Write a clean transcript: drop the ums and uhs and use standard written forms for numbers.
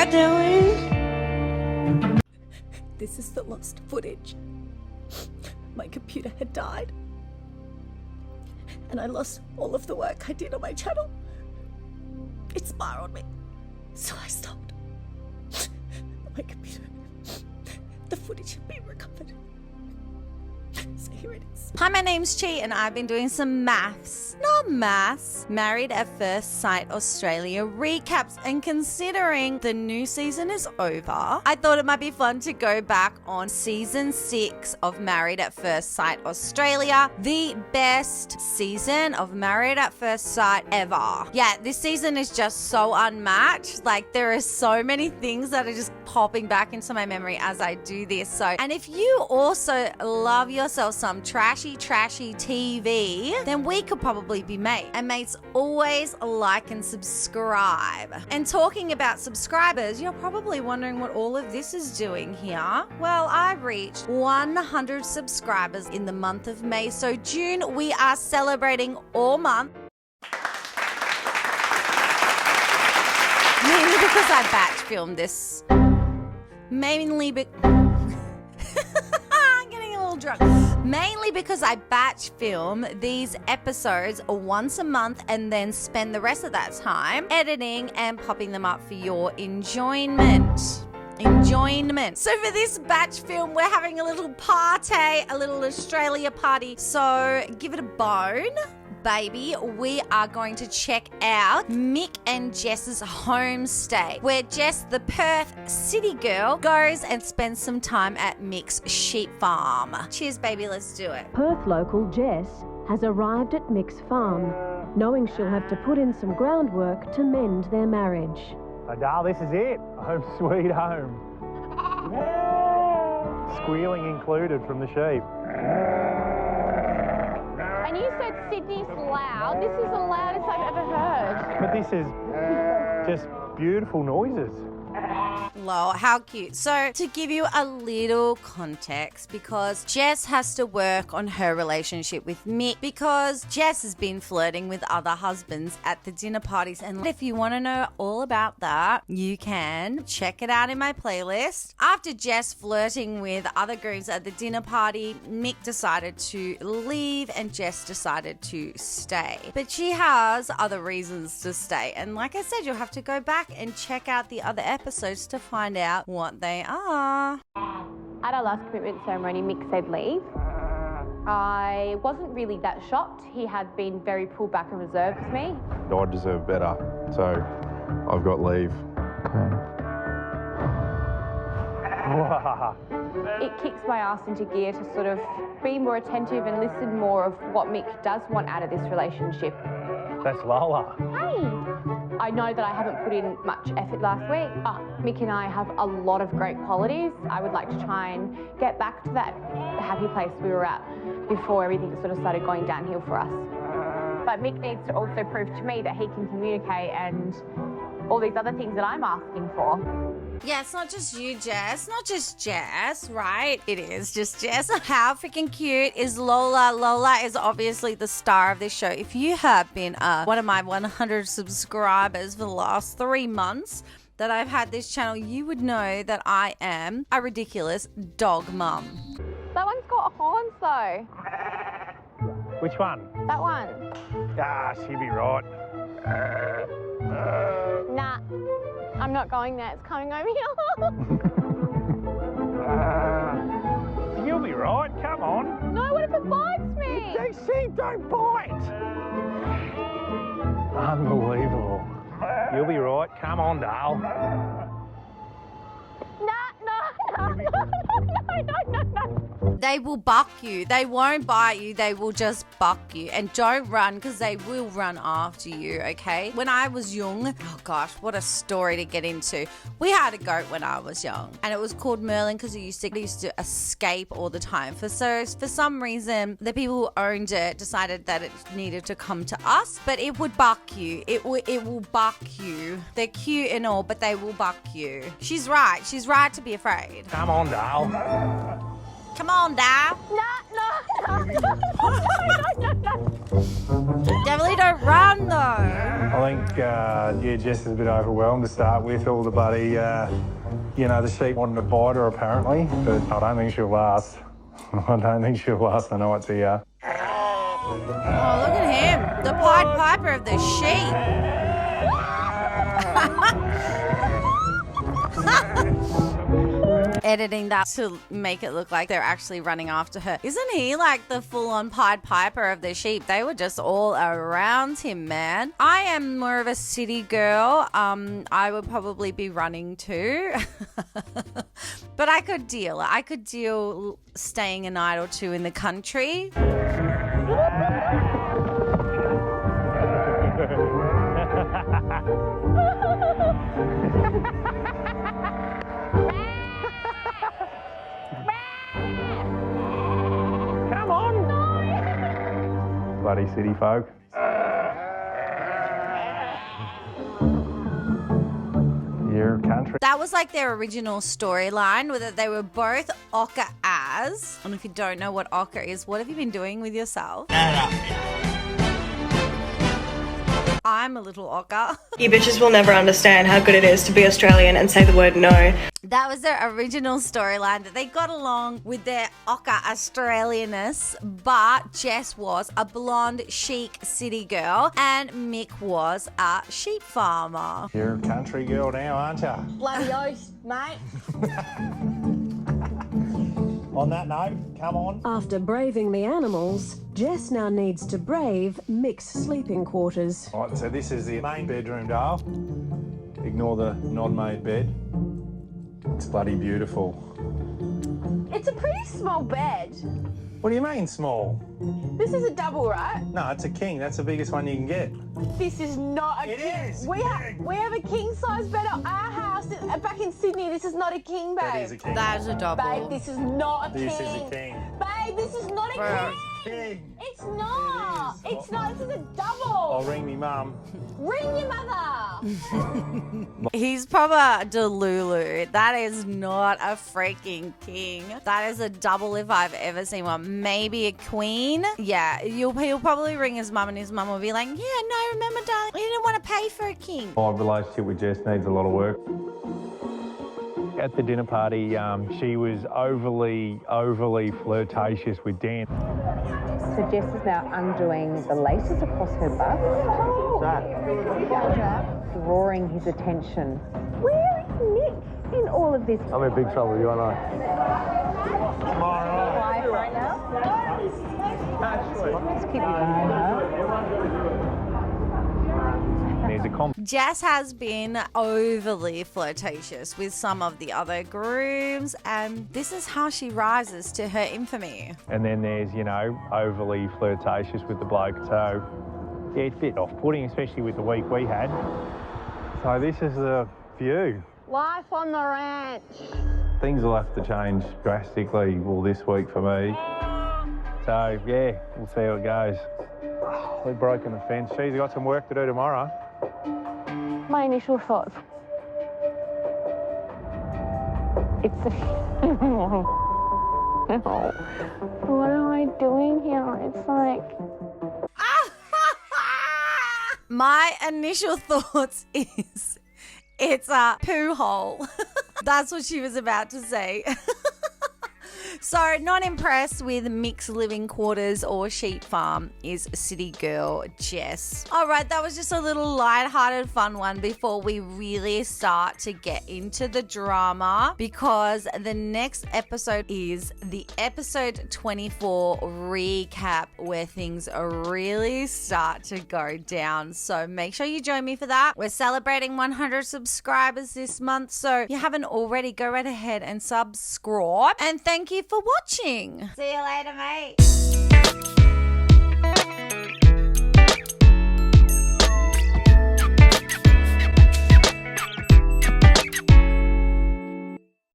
doing? This is the lost footage. My computer had died, and I lost all of the work I did on my channel. It spiraled me, so I stopped. My computer, the footage had been recovered. So here it is. Hi, my name's Chi, and I've been doing some Married at First Sight Australia recaps. And considering the new season is over, I thought it might be fun to go back on season 6 of Married at First Sight Australia, the best season of Married at First Sight ever. Yeah, this season is just so unmatched. Like, there are so many things that are just popping back into my memory as I do this. So, and if you also love yourself some trashy TV, then we could probably be mates. And mates, always like and subscribe. And talking about subscribers, you're probably wondering what all of this is doing here. Well, I reached 100 subscribers in the month of May. So June, we are celebrating all month. Mainly because I batch filmed this. Mainly because I batch film these episodes once a month and then spend the rest of that time editing and popping them up for your enjoyment. So for this batch film, we're having a little party, a little Australia party. So give it a bone, baby. We are going to check out Mick and Jess's homestay, where Jess, the Perth city girl, goes and spends some time at Mick's sheep farm. Cheers, baby, let's do it. Perth local Jess has arrived at Mick's farm, knowing she'll have to put in some groundwork to mend their marriage. So, Dal, this is it. Home sweet home. Squealing included from the sheep. And you said Sydney's loud. This is the loudest I've ever heard. But this is just beautiful noises. Lol, how cute. So to give you a little context, because Jess has to work on her relationship with Mick, because Jess has been flirting with other husbands at the dinner parties. And if you want to know all about that, you can check it out in my playlist. After Jess flirting with other grooms at the dinner party, Mick decided to leave and Jess decided to stay. But she has other reasons to stay. And like I said, you'll have to go back and check out the other episodes to find out what they are. At our last commitment ceremony, Mick said leave. I wasn't really that shocked. He had been very pulled back and reserved with me. I deserve better, so I've got leave. It kicks my ass into gear to sort of be more attentive and listen more of what Mick does want out of this relationship. That's Lola. Hey! I know that I haven't put in much effort last week, but Mick and I have a lot of great qualities. I would like to try and get back to that happy place we were at before everything sort of started going downhill for us. But Mick needs to also prove to me that he can communicate and all these other things that I'm asking for. Yeah, it's not just you, Jess. Not just Jess, right? It is just Jess. How freaking cute is Lola? Lola is obviously the star of this show. If you have been one of my 100 subscribers for the last 3 months that I've had this channel, you would know that I am a ridiculous dog mum. That one's got horns though. Which one? That one. Ah, she'll be right. Nah, I'm not going there. It's coming over here. You'll be right. Come on. No, what if it bites me? They sheep don't bite. Unbelievable. You'll be right. Come on, Dal. No. They will buck you. They won't bite you. They will just buck you. And don't run, because they will run after you, okay? When I was young, oh gosh, what a story to get into. We had a goat when I was young, and it was called Merlin because it used to escape all the time. For some reason, the people who owned it decided that it needed to come to us, but it would buck you. It will buck you. They're cute and all, but they will buck you. She's right. She's right to be afraid. Come on, Dal. Come on, Dal. No. Definitely don't run, though. I think, Jess is a bit overwhelmed to start with. All the bloody, the sheep wanted to bite her apparently, but I don't think she'll last. I don't think she'll last. I know it's here. Oh, look at him. The Pied Piper of the sheep. Editing that to make it look like they're actually running after her. Isn't he like the full-on Pied Piper of the sheep? They were just all around him, man. I am more of a city girl. I would probably be running too. But I could deal. I could deal staying a night or two in the country. Come on! No. Bloody city folk. Your country. That was like their original storyline, where they were both ochre as. And if you don't know what ochre is, what have you been doing with yourself? I'm a little ochre. You bitches will never understand how good it is to be Australian and say the word no. That was their original storyline, that they got along with their ochre Australianness, but Jess was a blonde chic city girl and Mick was a sheep farmer. You're a country girl now, aren't you? Bloody oath, mate. On that note, come on. After braving the animals, Jess now needs to brave Mick's sleeping quarters. Right, so this is the main bedroom, Dale. Ignore the non-made bed. It's bloody beautiful. It's a pretty small bed. What do you mean small? This is a double, right? No, it's a king. That's the biggest one you can get. This is not a It king. is We have a king size bed at our house back in Sydney. This is not a king, babe. That is a king. That is a double. Babe, this is not a king. This is a king. Babe, this is not a Bro. king. It's not. It is. It's not. This is a double. I'll ring me mum. Ring your mother. He's proper Delulu. That is not a freaking king. That is a double if I've ever seen one. Maybe a queen. Yeah, he'll probably ring his mum and his mum will be like, yeah, no, remember, darling, you didn't want to pay for a king. My relationship with Jess needs a lot of work. At the dinner party, she was overly flirtatious with Dan. So Jess is now undoing the laces across her bust, drawing his attention. Where is Nick in all of this? I'm in big trouble, you and I. Quiet right now? Just keep your eye on her. There's a Jess has been overly flirtatious with some of the other grooms, and this is how she rises to her infamy. And then there's, overly flirtatious with the bloke. So, yeah, it's a bit off-putting, especially with the week we had. So this is the view. Life on the ranch. Things will have to change drastically, this week for me. So, yeah, we'll see how it goes. We've broken the fence. She's got some work to do tomorrow. My initial thoughts. It's what am I doing here? It's like... My initial thoughts is it's a poo hole. That's what she was about to say. So, not impressed with Mick's living quarters or sheep farm is city girl Jess. All right, that was just a little light-hearted fun one before we really start to get into the drama, because the next episode is the episode 24 recap, where things really start to go down. So make sure you join me for that. We're celebrating 100 subscribers this month, so if you haven't already, go right ahead and subscribe. And thank you for watching. See you later, mate.